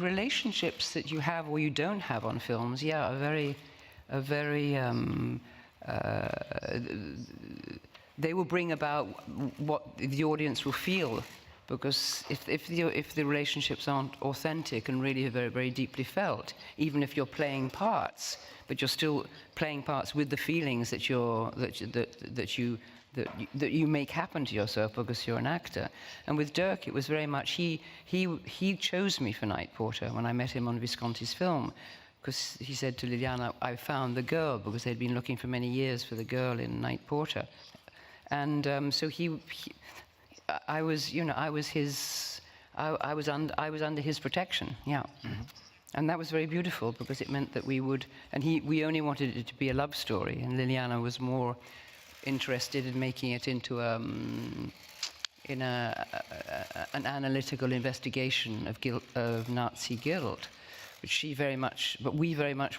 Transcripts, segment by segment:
relationships that you have or you don't have on films, yeah, are very they will bring about what the audience will feel, because if the relationships aren't authentic and really very, very deeply felt, even if you're playing parts, but you're still playing parts with the feelings that you make happen to yourself because you're an actor. And with Dirk, it was very much he chose me for Night Porter when I met him on Visconti's film, because he said to Liliana, "I found the girl," because they'd been looking for many years for the girl in Night Porter. And so I was under his protection, yeah. Mm-hmm. And that was very beautiful, because it meant that we only wanted it to be a love story, and Liliana was more interested in making it into an analytical investigation of Nazi guilt, which we very much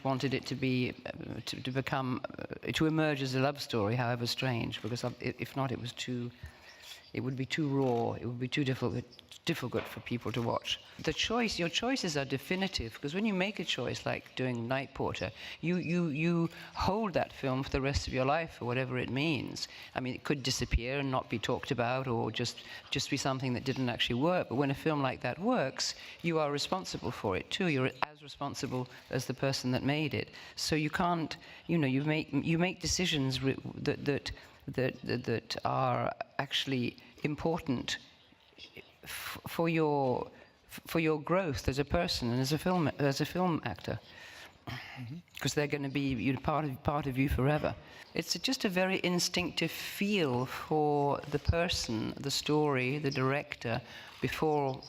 wanted it to be, to emerge as a love story, however strange, because if not, it would be too raw, it would be too difficult for people to watch. Your choices are definitive, because when you make a choice like doing Night Porter, you hold that film for the rest of your life, or whatever it means. I mean, it could disappear and not be talked about, or just be something that didn't actually work. But when a film like that works, you are responsible for it too. You're as responsible as the person that made it. So you can't, you make decisions that are actually important for your growth as a person and as a film actor, because they're going to be part of you forever. It's just a very instinctive feel for the person, the story, the director, before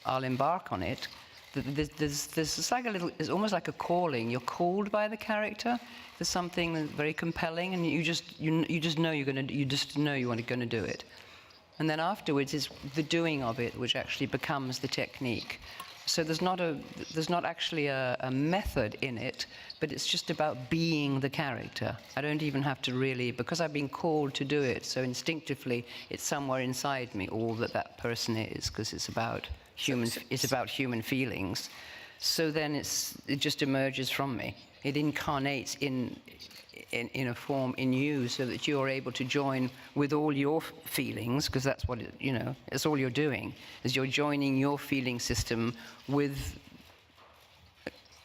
I'll embark on it. It's almost like a calling. You're called by the character. There's something very compelling, and you just know you're going to do it. And then afterwards is the doing of it, which actually becomes the technique. So there's not actually a method in it, but it's just about being the character. I don't even have to really, because I've been called to do it, so instinctively it's somewhere inside me, all that person is, because it's about human feelings. So then it just emerges from me. It incarnates in a form in you, so that you're able to join with all your feelings, because that's what it's all you're doing, is you're joining your feeling system with,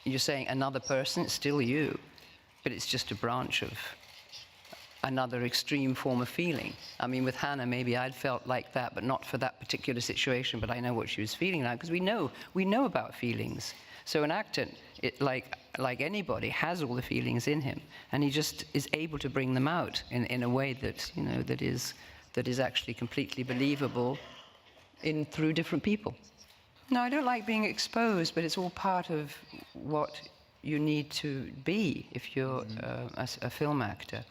you're saying another person. It's still you, but it's just a branch of another extreme form of feeling. I mean, with Hannah, maybe I'd felt like that, but not for that particular situation, but I know what she was feeling like, because we know about feelings. So an actor, like anybody, has all the feelings in him, and he just is able to bring them out in a way that that is actually completely believable through different people. No, I don't like being exposed, but it's all part of what you need to be if you're a film actor.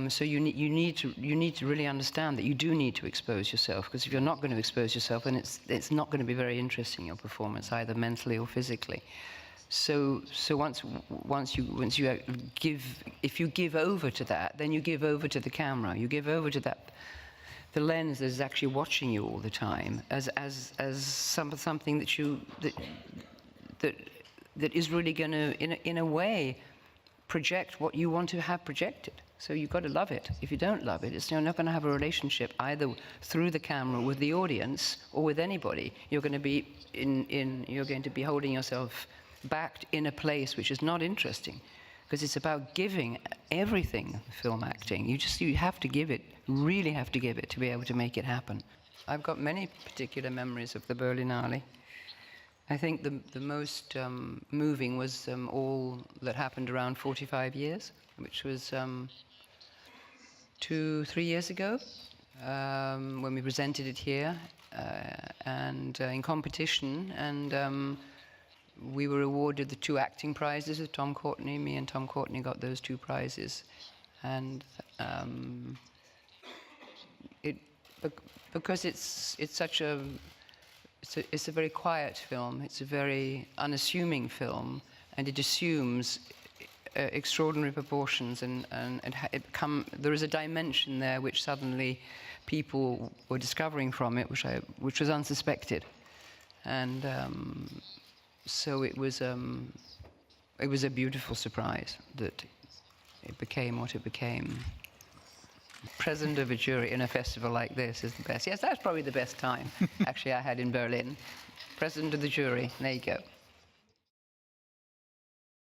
So you need to really understand that you do need to expose yourself, because if you're not going to expose yourself, then it's not going to be very interesting, your performance, either mentally or physically. So once you if you give over to that, then you give over to the camera. You give over to the lens that is actually watching you all the time, as something that is really going to, in a way, project what you want to have projected. So you've got to love it. If you don't love it, you're not going to have a relationship either through the camera with the audience or with anybody. You're going to be you're going to be holding yourself back in a place which is not interesting, because it's about giving everything. Film acting, you have to give it, really have to give it, to be able to make it happen. I've got many particular memories of the Berlinale. I think the most moving was all that happened around 45 years, which was 2-3 years ago, when we presented it here and in competition, and we were awarded the 2 acting prizes with Tom Courtenay. Me and Tom Courtenay got those 2 prizes, and because it's a very quiet film. It's a very unassuming film, and it assumes extraordinary proportions, and there is a dimension there which suddenly people were discovering from it, which was unsuspected, and So it was a beautiful surprise that it became what it became. President of a jury in a festival like this is the best. Yes, that's probably the best time, actually, I had in Berlin. President of the jury, there you go.